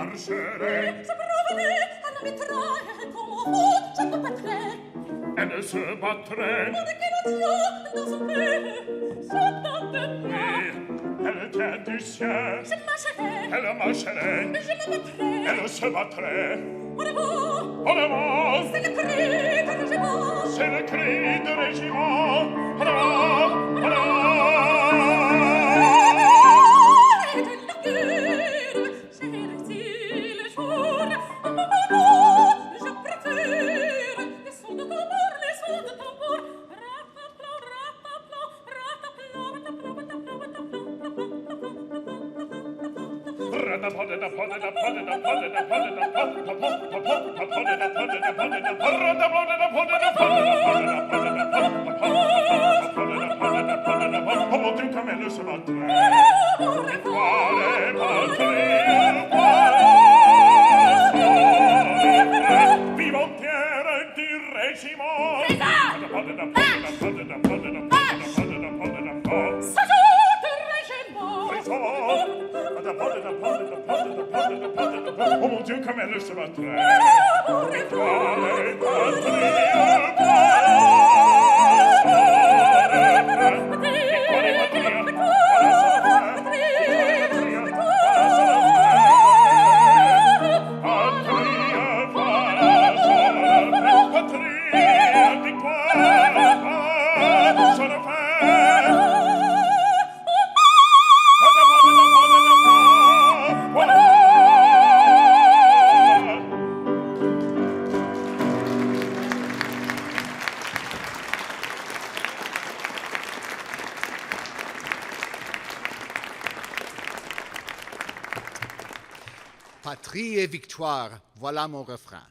marcherai. Je provenais à la mitraille, comme au fond, je me battrais. Elle se battrait. On dit qu'il a dans son pays, j'attendais. Elle tient du ciel. Je marcherai. Elle marcherait. Je me battrais. Elle se battrait. En avant. En avant. C'est le cri de régiment. C'est le cri de régiment. En avant. En avant. Oh mon Dieu, comme elle se battrait. Quale patria, quale vivantiere di Regiment. Oh mon Dieu, comme elle se battrait. Quale patria, Patrie et victoire, voilà mon refrain.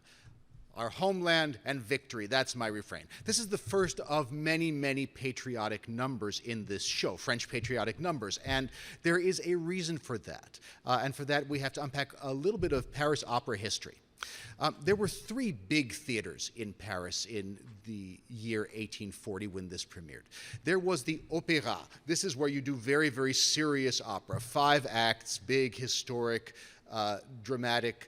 Our homeland and victory, that's my refrain. This is the first of many, many patriotic numbers in this show, French patriotic numbers, and there is a reason for that. And for that, we have to unpack a little bit of Paris opera history. There were three big theaters in Paris in the year 1840 when this premiered. There was the Opéra. This is where you do very, very serious opera, 5 acts, big, historic, dramatic,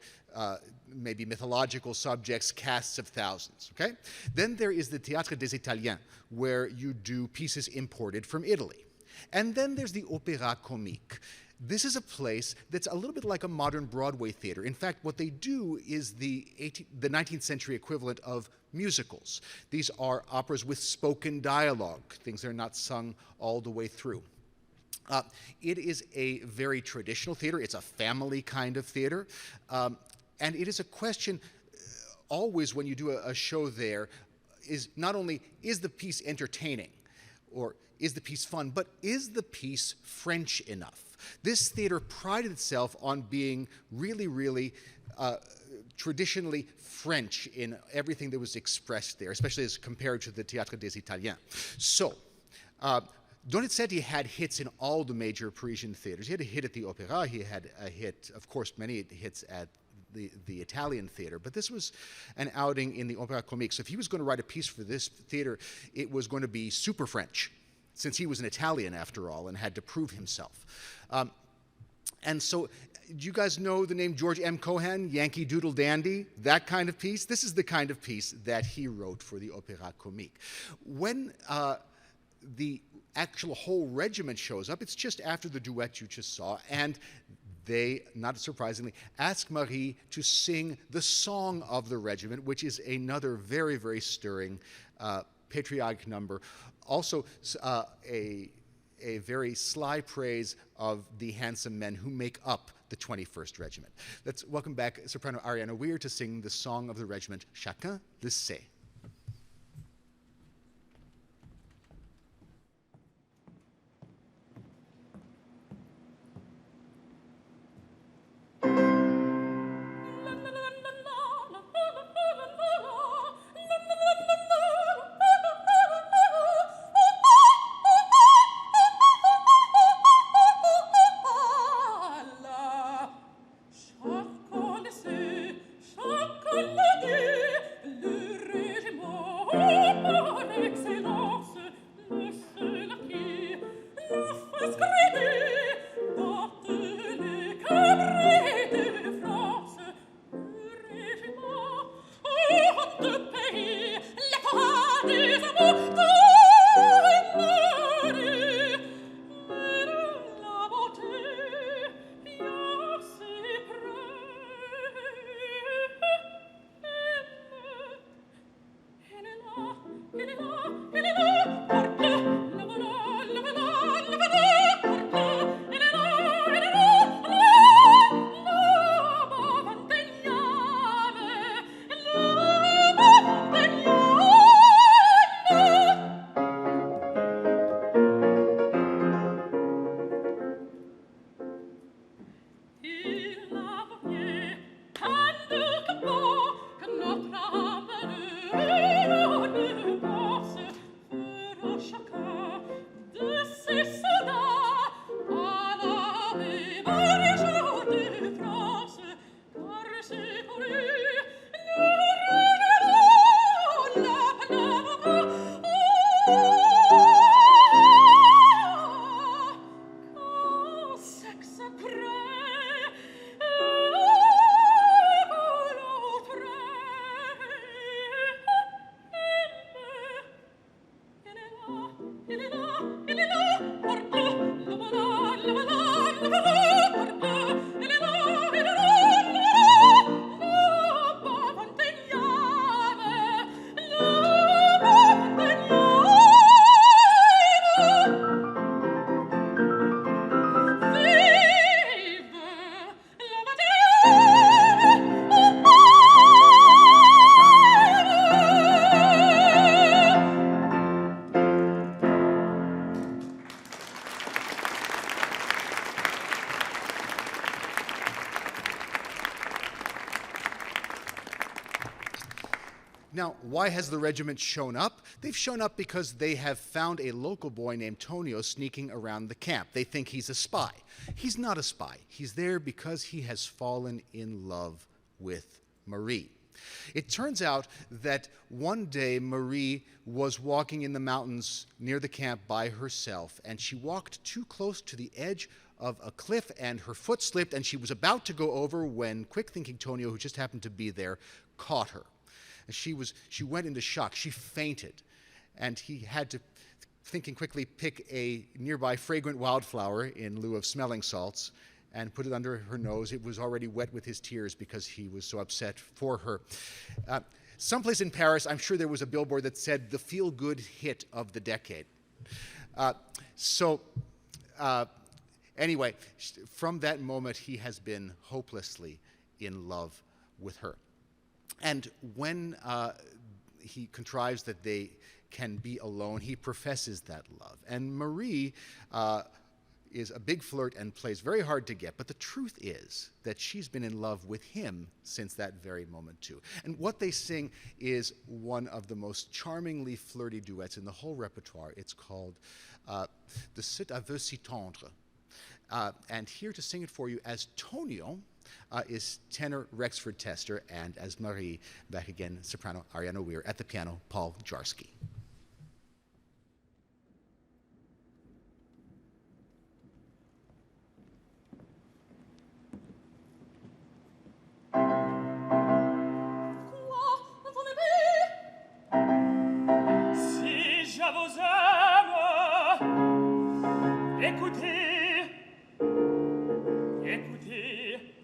maybe mythological subjects, casts of thousands, okay? Then there is the Théâtre des Italiens, where you do pieces imported from Italy. And then there's the Opéra Comique. This is a place that's a little bit like a modern Broadway theater. In fact, what they do is the 19th century equivalent of musicals. These are operas with spoken dialogue, things that are not sung all the way through. It is a very traditional theater. It's a family kind of theater. And it is a question always when you do a show there is not only, is the piece entertaining or is the piece fun, but is the piece French enough? This theater prided itself on being really, really traditionally French in everything that was expressed there, especially as compared to the Théâtre des Italiens. So, Donizetti had hits in all the major Parisian theaters. He had a hit at the Opéra, he had a hit, of course, many hits at the Italian theater, but this was an outing in the Opéra Comique. So if he was going to write a piece for this theater, it was going to be super French, since he was an Italian after all and had to prove himself. And so, do you guys know the name George M. Cohan, Yankee Doodle Dandy? That kind of piece? This is the kind of piece that he wrote for the Opéra Comique. When the actual whole regiment shows up, it's just after the duet you just saw, and they, not surprisingly, ask Marie to sing the song of the regiment, which is another very, very stirring patriotic number. Also, a very sly praise of the handsome men who make up the 21st Regiment. Let's welcome back soprano Ariana Weir to sing the song of the regiment, Chacun le sait. Chacun le sait, chacun le dit, le Now, why has the regiment shown up? They've shown up because they have found a local boy named Tonio sneaking around the camp. They think he's a spy. He's not a spy. He's there because he has fallen in love with Marie. It turns out that one day Marie was walking in the mountains near the camp by herself, and she walked too close to the edge of a cliff, and her foot slipped, and she was about to go over when quick-thinking Tonio, who just happened to be there, caught her. And she went into shock. She fainted, and he had to, thinking quickly, pick a nearby fragrant wildflower in lieu of smelling salts and put it under her nose. It was already wet with his tears because he was so upset for her. Someplace in Paris, I'm sure there was a billboard that said, the feel-good hit of the decade. Anyway, from that moment, he has been hopelessly in love with her. And when he contrives that they can be alone, he professes that love. And Marie is a big flirt and plays very hard to get, but the truth is that she's been in love with him since that very moment too. And what they sing is one of the most charmingly flirty duets in the whole repertoire. It's called De cet aveu si tendre. And here to sing it for you as Tonio is tenor Rexford Tester, and as Marie, back again, soprano Ariana Weir, at the piano, Paul Jarsky. Écoutez,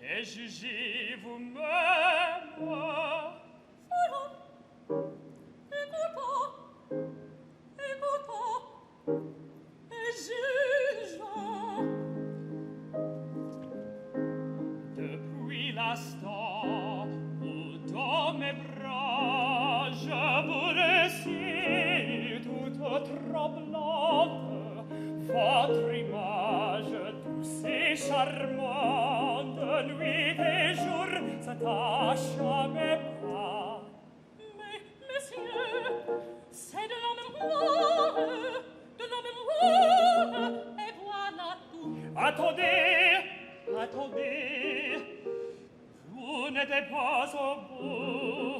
et jugez vous-même. Voilà, écoutons, et jugeons. Depuis l'instant où dans mes bras je vous récite toute tremblante votre image douce et charmante, nuit et jour s'attache à mes pas. Mais, messieurs, c'est de la mémoire, et voilà tout. Attendez, vous n'êtes pas au bout,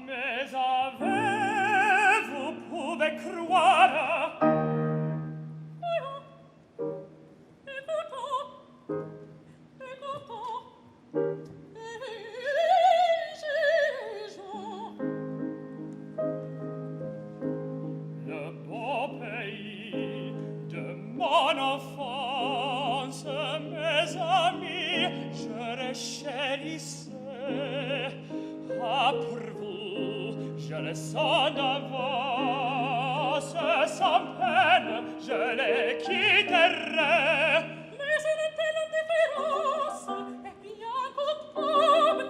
mais avec vous pouvez croire. Ah, pour vous, je le sens d'avance, sans peine, je les quitterai. Mais ce n'était l'indifférence, et bien coupable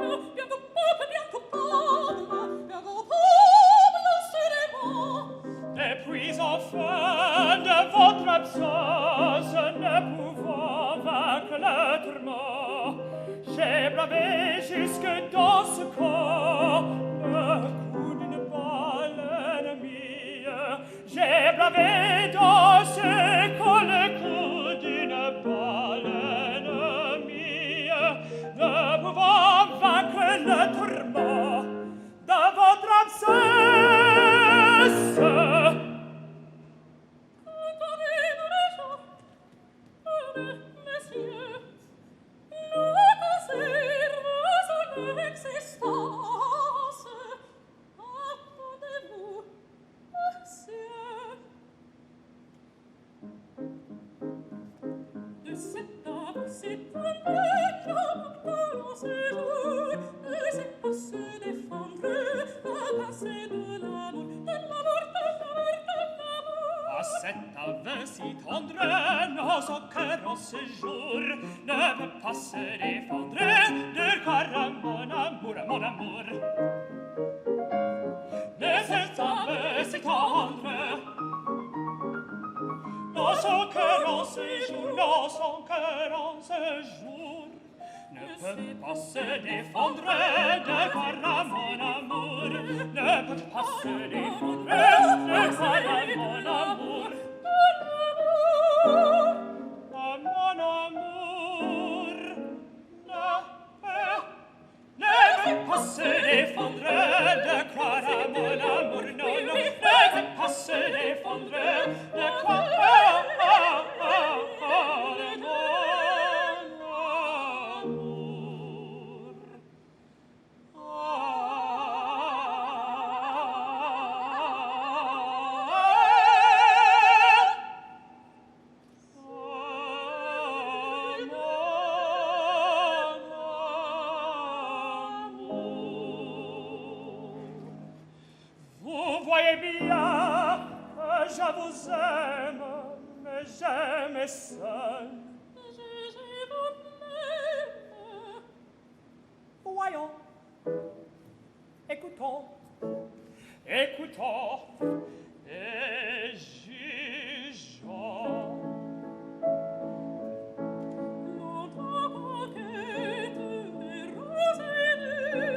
serait-moi. Et puis enfin, de votre absence, ne pouvant vaincre le tourment, j'ai bravé jusque dans ce corps le coup d'une balle ennemie. J'ai bravé dans ce corps le coup d'une balle ennemie, ne pouvant vaincre le tourment de votre absence. Messieurs, existence. Attendez-vous, monsieur. De cet homme si trompé dans ce jour, c'est pour se défendre, à passer de l'amour, de l'amour. À cet aveu si tendre, nos cœurs en ce jour ne peut pas se défendre, car mon amour. De cet aveu si tendre, nos cœurs en ce jour, ne peut pas se défendre de quoi mon amour, ne peut pas se défendre de quoi mon amour, mon amour, ne peut pas se défendre de quoi mon amour, non, non, ne peut pas se défendre de quoi mon vous aime, mais j'aime seul. Je vous-même. Voyons, écoutons, écoutons et jugeons. Longtemps conquête des roses et des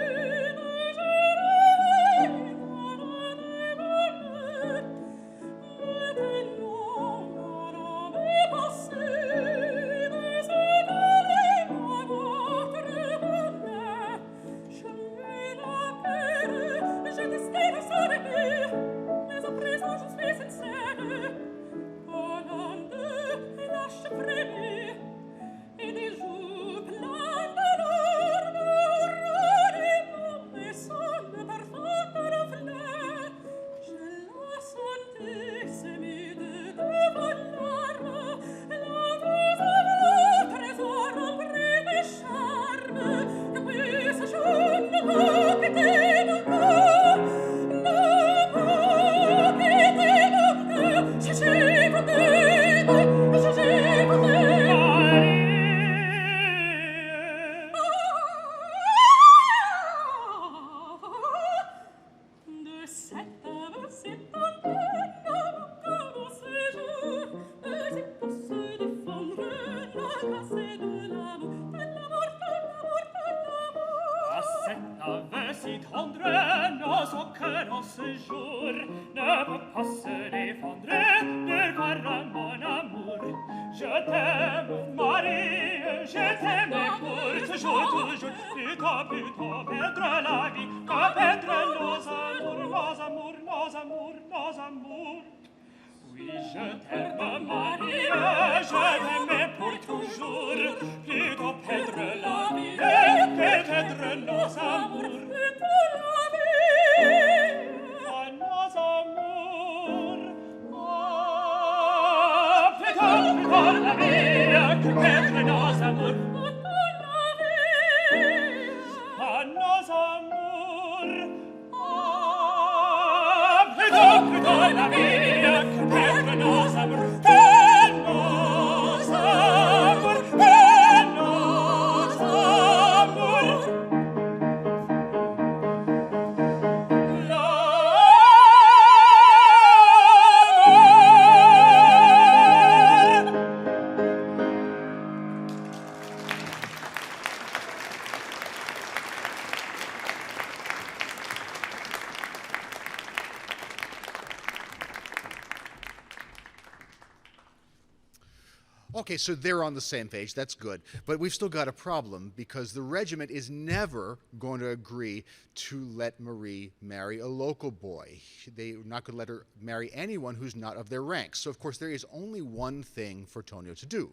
Okay, so they're on the same page. That's good. But we've still got a problem because the regiment is never going to agree to let Marie marry a local boy. They're not going to let her marry anyone who's not of their ranks. So, of course, there is only one thing for Tonio to do,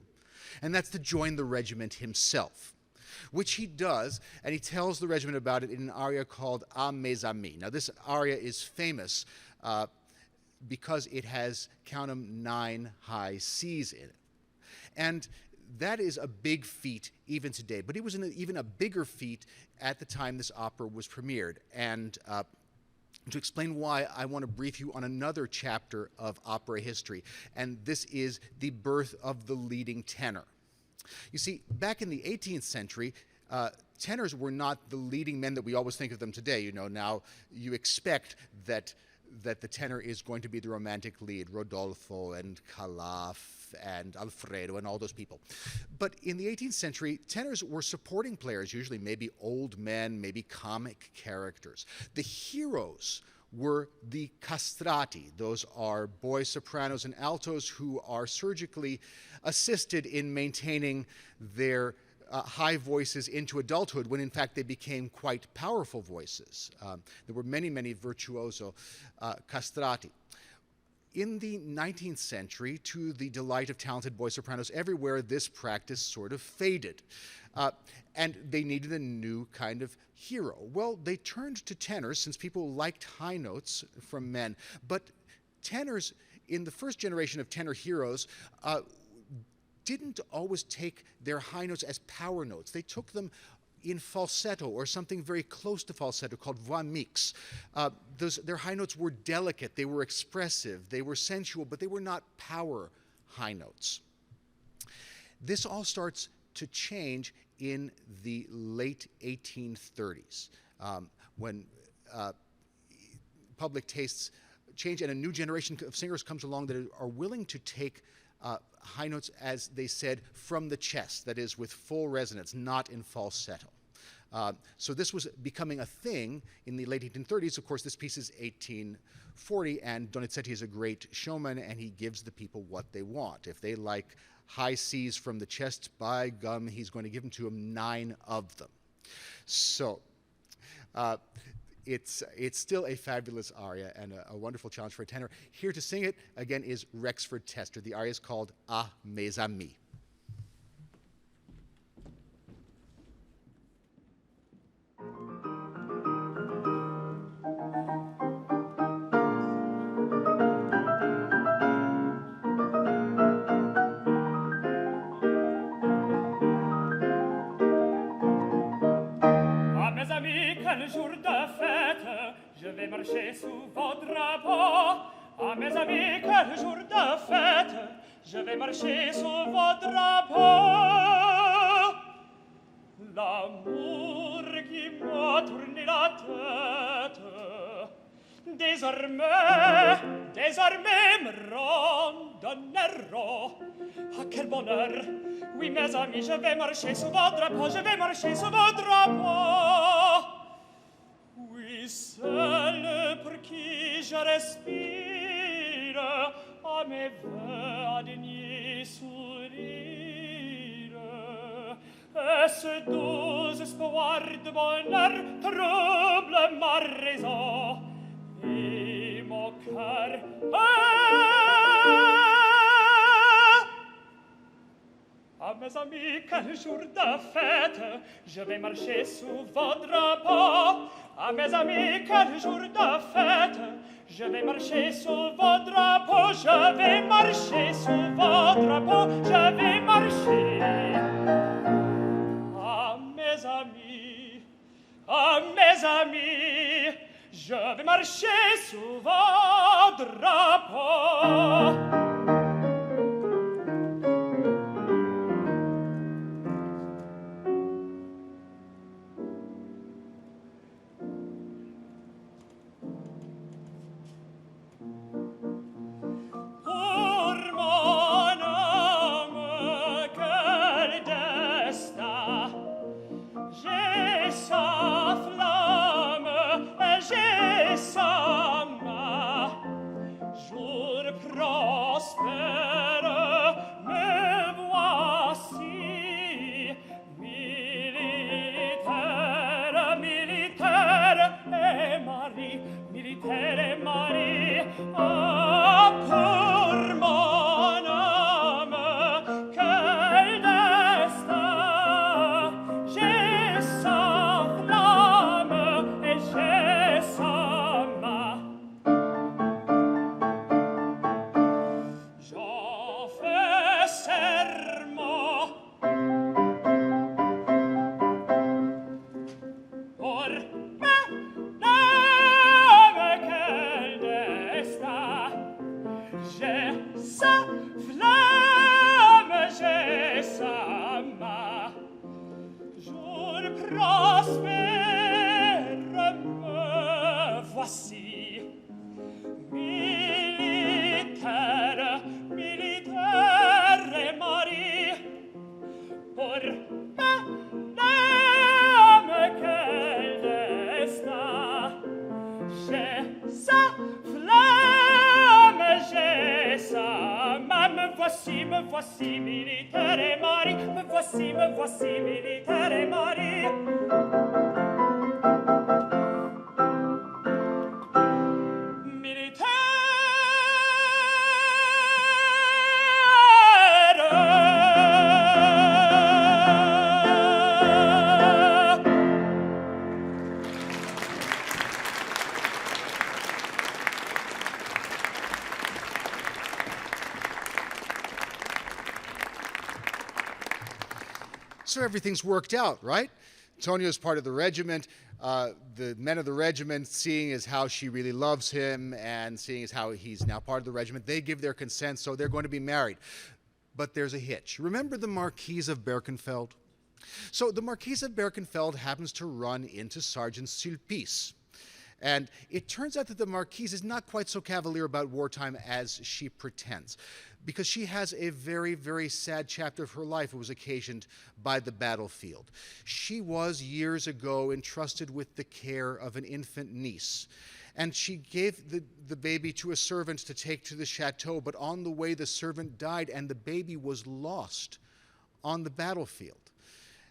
and that's to join the regiment himself, which he does, and he tells the regiment about it in an aria called A mes amis. Now, this aria is famous because it has, count 'em, 9 high C's in it. And that is a big feat even today, but it was even a bigger feat at the time this opera was premiered. And to explain why, I want to brief you on another chapter of opera history, and this is the birth of the leading tenor. You see, back in the 18th century, tenors were not the leading men that we always think of them today. You know, now you expect that the tenor is going to be the romantic lead, Rodolfo and Calaf and Alfredo and all those people. But in the 18th century, tenors were supporting players, usually maybe old men, maybe comic characters. The heroes were the castrati. Those are boy sopranos and altos who are surgically assisted in maintaining their high voices into adulthood when in fact they became quite powerful voices. There were many, many virtuoso castrati. In the 19th century, to the delight of talented boy sopranos everywhere, this practice sort of faded. And they needed a new kind of hero. Well, they turned to tenors since people liked high notes from men. But tenors, in the first generation of tenor heroes, didn't always take their high notes as power notes. They took them in falsetto or something very close to falsetto called voix mixte. Their high notes were delicate, they were expressive, they were sensual, but they were not power high notes. This all starts to change in the late 1830s when public tastes change and a new generation of singers comes along that are willing to take high notes, as they said, from the chest, that is, with full resonance, not in falsetto. So this was becoming a thing in the late 1830s. Of course, this piece is 1840, and Donizetti is a great showman, and he gives the people what they want. If they like high C's from the chest, by gum, he's going to give them to them, 9 of them. So it's still a fabulous aria and a wonderful challenge for a tenor. Here to sing it, again, is Rexford Tester. The aria is called Ah, mes amis. Quel jour de fête, je vais marcher sous vos drapeaux. Ah, mes amis, quel jour de fête, je vais marcher sous vos drapeaux. L'amour qui m'a tourné la tête, désormais me randonneront. Ah, quel bonheur! Oui, mes amis, je vais marcher sous vos drapeaux, je vais marcher sous vos drapeaux. Oui, seul pour qui je respire, à mes voeux, à daigner sourire. Et ce doux espoir de bonheur trouble ma raison et mon cœur. Ah, mes amis, quel jour de fête, je vais marcher sous vos drapeaux. Ah, mes amis, quel jour de fête, je vais marcher sous vos drapeaux. Je vais marcher sous vos drapeaux, je vais marcher. Ah, mes amis, je vais marcher sous vos drapeaux. Militaire, voici militaire et mari, me voici militaire et mari. So everything's worked out, right? Tonio's part of the regiment. The men of the regiment, seeing as how she really loves him and seeing as how he's now part of the regiment, they give their consent, so they're going to be married. But there's a hitch. Remember the Marquise of Berkenfeld? So the Marquise of Berkenfeld happens to run into Sergeant Sulpice. And it turns out that the Marquise is not quite so cavalier about wartime as she pretends, because she has a very, very sad chapter of her life that was occasioned by the battlefield. She was, years ago, entrusted with the care of an infant niece. And she gave the baby to a servant to take to the chateau, but on the way the servant died and the baby was lost on the battlefield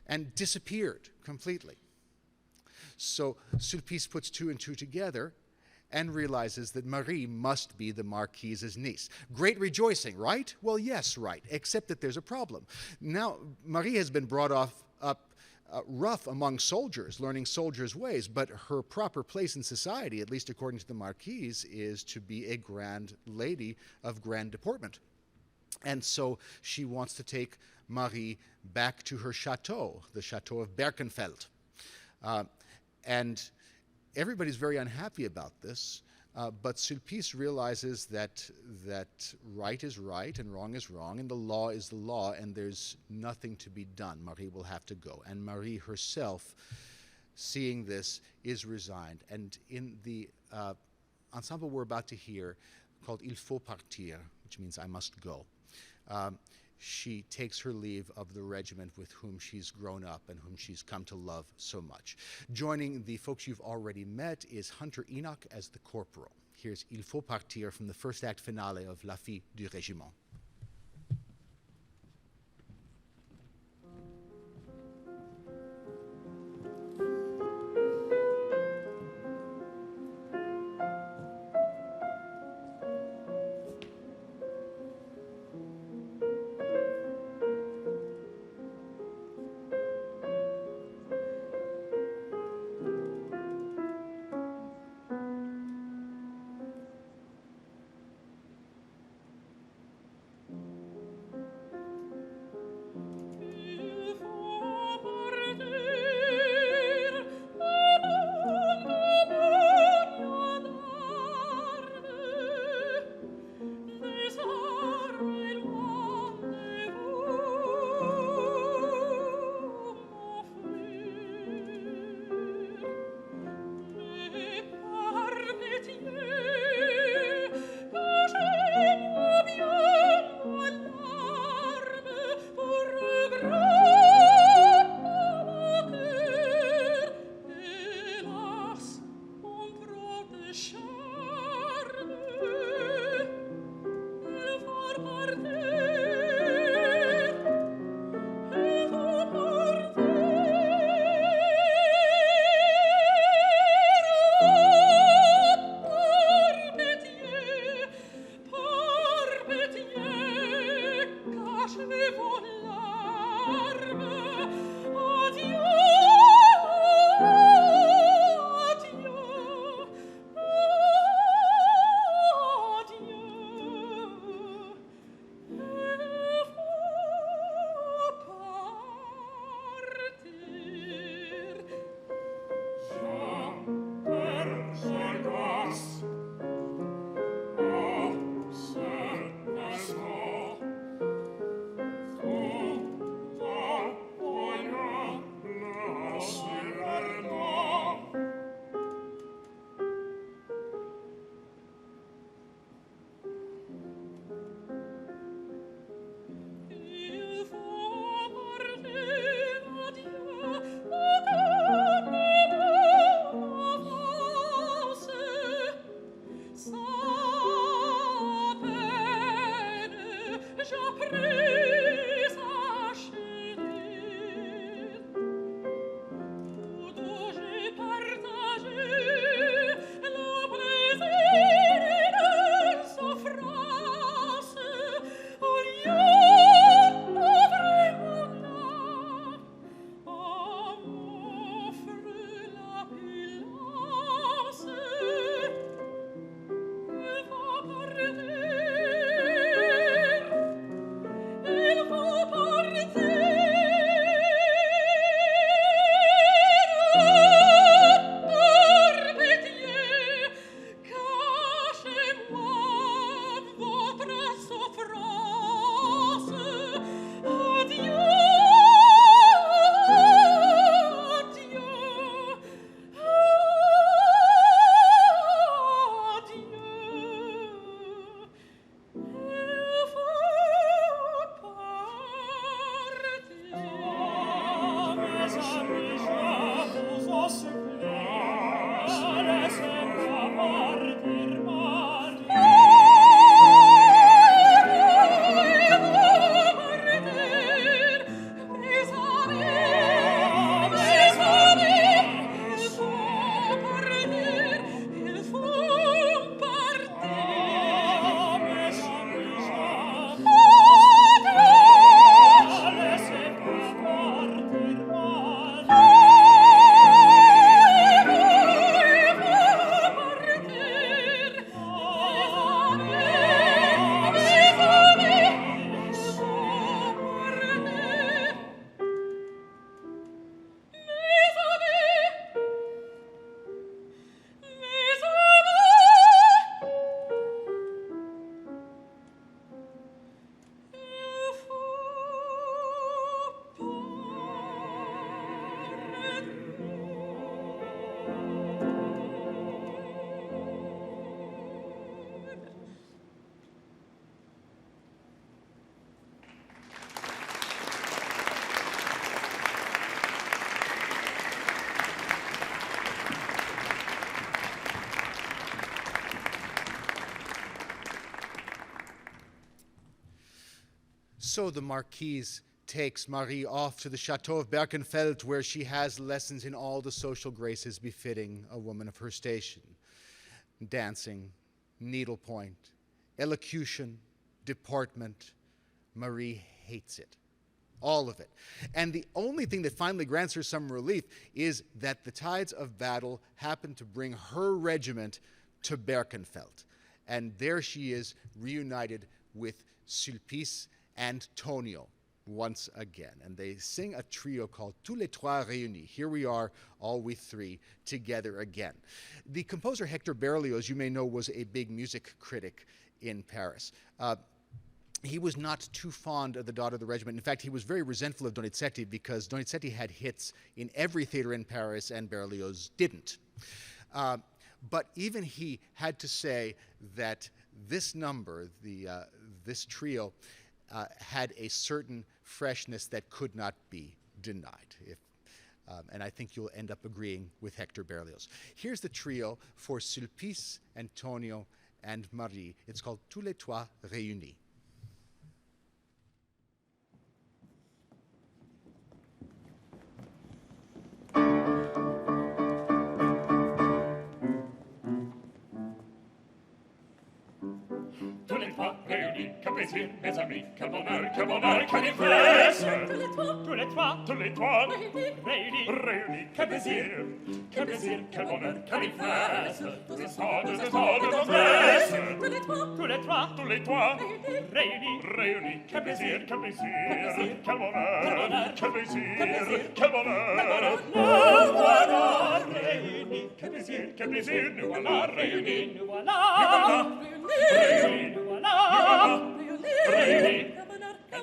and disappeared completely. So Sulpice puts two and two together and realizes that Marie must be the Marquise's niece. Great rejoicing, right? Well, yes, right, except that there's a problem. Now, Marie has been brought up rough among soldiers, learning soldiers' ways, but her proper place in society, at least according to the Marquise, is to be a grand lady of grand deportment. And so she wants to take Marie back to her chateau, the chateau of Berkenfeld. And everybody's very unhappy about this, but Sulpice realizes that right is right and wrong is wrong, and the law is the law, and there's nothing to be done. Marie will have to go. And Marie herself, seeing this, is resigned. And in the ensemble we're about to hear, called Il faut partir, which means I must go, she takes her leave of the regiment with whom she's grown up and whom she's come to love so much. Joining the folks you've already met is Hunter Enoch as the corporal. Here's Il faut partir from the first act finale of La Fille du Régiment. So the Marquise takes Marie off to the Chateau of Berkenfeld, where she has lessons in all the social graces befitting a woman of her station. Dancing, needlepoint, elocution, deportment. Marie hates it. All of it. And the only thing that finally grants her some relief is that the tides of battle happen to bring her regiment to Berkenfeld. And there she is, reunited with Sulpice and Tonio once again. And they sing a trio called Tous les Trois Réunis. Here we are, all we three, together again. The composer Hector Berlioz, you may know, was a big music critic in Paris. He was not too fond of The Daughter of the Regiment. In fact, he was very resentful of Donizetti because Donizetti had hits in every theater in Paris and Berlioz didn't. But even he had to say that this number, this trio, had a certain freshness that could not be denied. And I think you'll end up agreeing with Hector Berlioz. Here's the trio for Sulpice, Antonio, and Marie. It's called Tous les Trois Réunis. Tous les trois réunis, quel plaisir, mes amis, quel bonheur, quelle ivresse. Tous les trois Tous les trois réunis. réunis, quel plaisir, quel bonheur, quelle ivresse. Tous les trois, Tous les trois tous les trois réunis. réunis, quel plaisir, quel bonheur, quel plaisir, quel bonheur. Nous voilà réunis. Quel plaisir, nous voilà réunis. Nous voilà réunis. Nous voilà réunis. Quel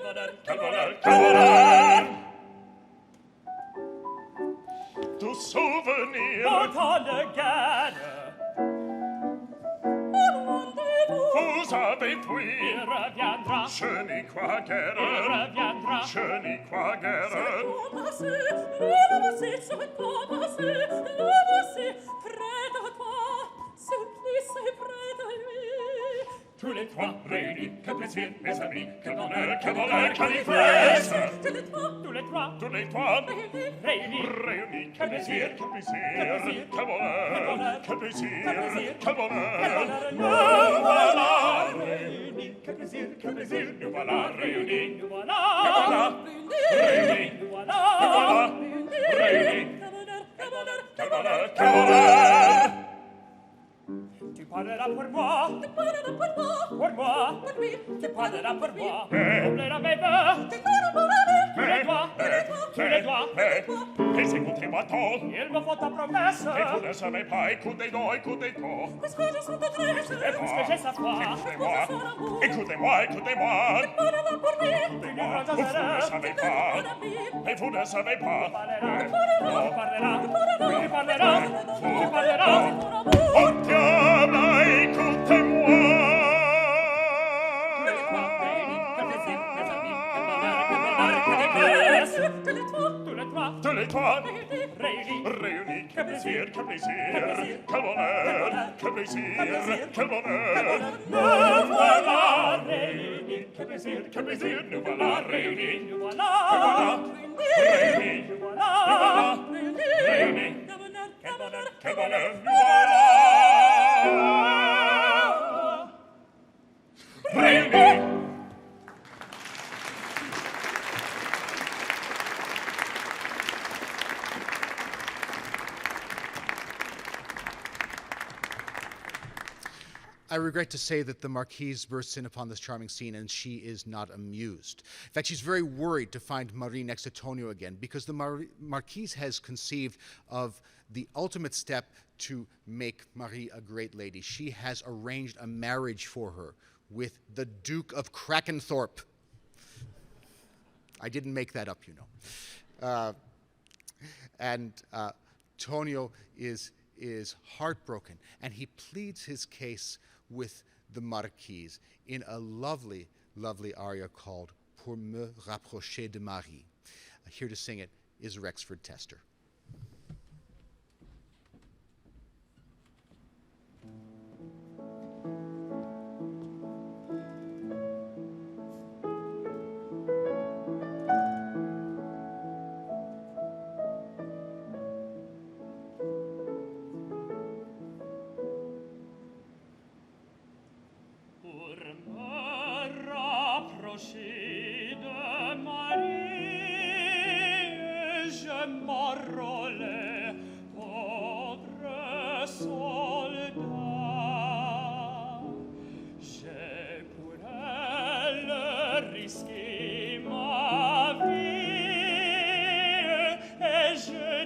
bonheur. Tout souvenir Autant de gagne. vous avez fui. Il reviendra. Je n'y crois Il guère. reviendra. Je n'y crois guère. Le voici près de toi, Sulpice est près de lui. Tous les trois réunis, quel plaisir, mes amis, quel bonheur, quelle ivresse. Tous les trois Tous les trois réunis, quel plaisir, quel bonheur, quel plaisir, quel bonheur. Nous voilà réunis, quel plaisir, nous voilà réunis. Nous voilà réunis, nous voilà réunis. Quel bonheur, Quel bonheur. tu parleras pour moi, pour moi, tu parleras pour moi, oublieras mes vœux, tous les doigts, Et écoutez-moi tant. il me faut ta promesse, Et vous ne savez pas, écoutez-donc. parce que je suis tendresse, parce que j'ai sa foi, Écoutez-moi. Vous ne savez pas. Et vous ne savez pas. tu parleras, Oh diable, écoutez-moi. Tous les trois réunis, quel plaisir, quel bonheur, quel plaisir, quel bonheur. nous voilà réunis, Quel plaisir, nous voilà réunis. nous voilà Réunis, nous voilà réunis. Quel bonheur, nous voilà réunis. I regret to say that the Marquise bursts in upon this charming scene and she is not amused. In fact, she's very worried to find Marie next to Tonio again because the Marquise has conceived of the ultimate step to make Marie a great lady. She has arranged a marriage for her with the Duke of Krakenthorpe. I didn't make that up, you know. And Tonio is heartbroken, and he pleads his case with the Marquise in a lovely, lovely aria called Pour me rapprocher de Marie. Here to sing it is Rexford Tester.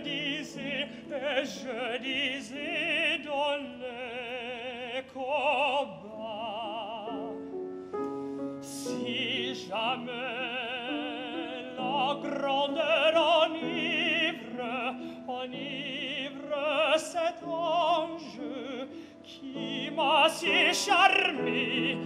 disais dans l'écho bas, si jamais la grandeur enivre cet ange qui m'a si charmé,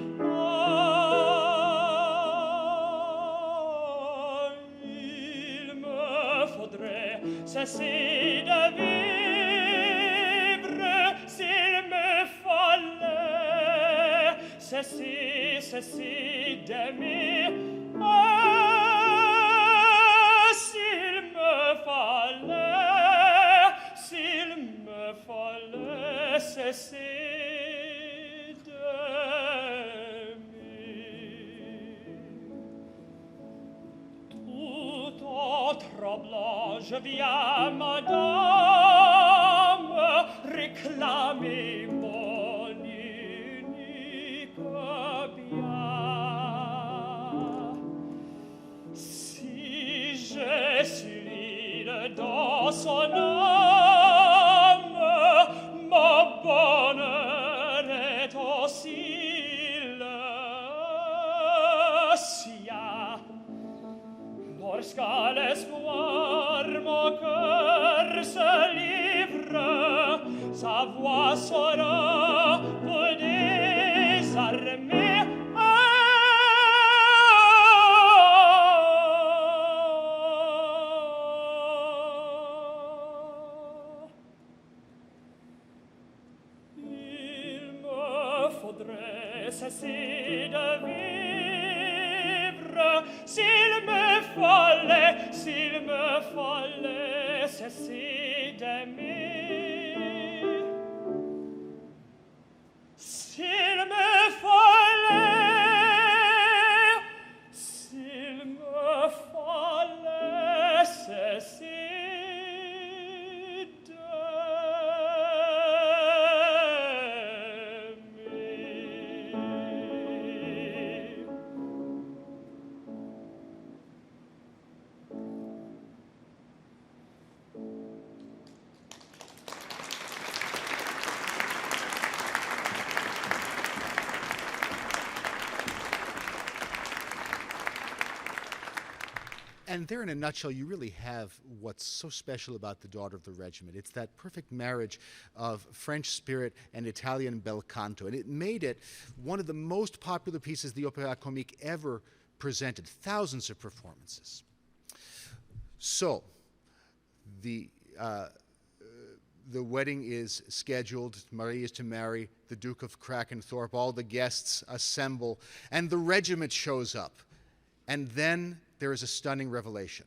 il me faudrait cesser de vivre s'il me fallait cesser d'aimer. S'il me fallait cesser d'aimer. Tout en tremblant, je viens, madame, réclamer mon unique bien. Si je suis dans son âme, mon bonheur est aussi le sien. Lorsqu'à l'espoir mon cœur se livre, sa voix sera pour désarmer. Cesser de vivre s'il me fallait cesser d'aimer. S'il me fallait cesser And there, in a nutshell, you really have what's so special about The Daughter of the Regiment. It's that perfect marriage of French spirit and Italian bel canto. And it made it one of the most popular pieces the Opéra Comique ever presented. Thousands of performances. So, the wedding is scheduled. Marie is to marry the Duke of Krakenthorpe. All the guests assemble. And the regiment shows up. And then there is a stunning revelation.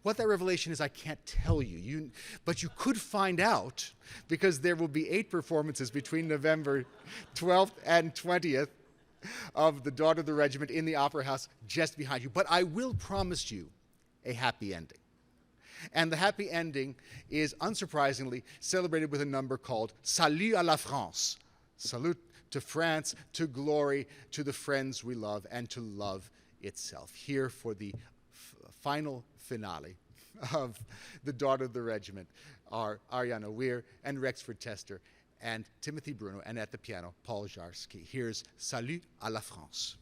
What that revelation is, I can't tell you. But you could find out, because there will be 8 performances between November 12th and 20th of The Daughter of the Regiment in the Opera House just behind you. But I will promise you a happy ending. And the happy ending is, unsurprisingly, celebrated with a number called Salut à la France. Salute to France, to glory, to the friends we love, and to love itself. Here for the final finale of The Daughter of the Regiment are Ariana Weir and Rexford Tester and Timothy Bruno, and at the piano, Paul Jarski. Here's Salut à la France.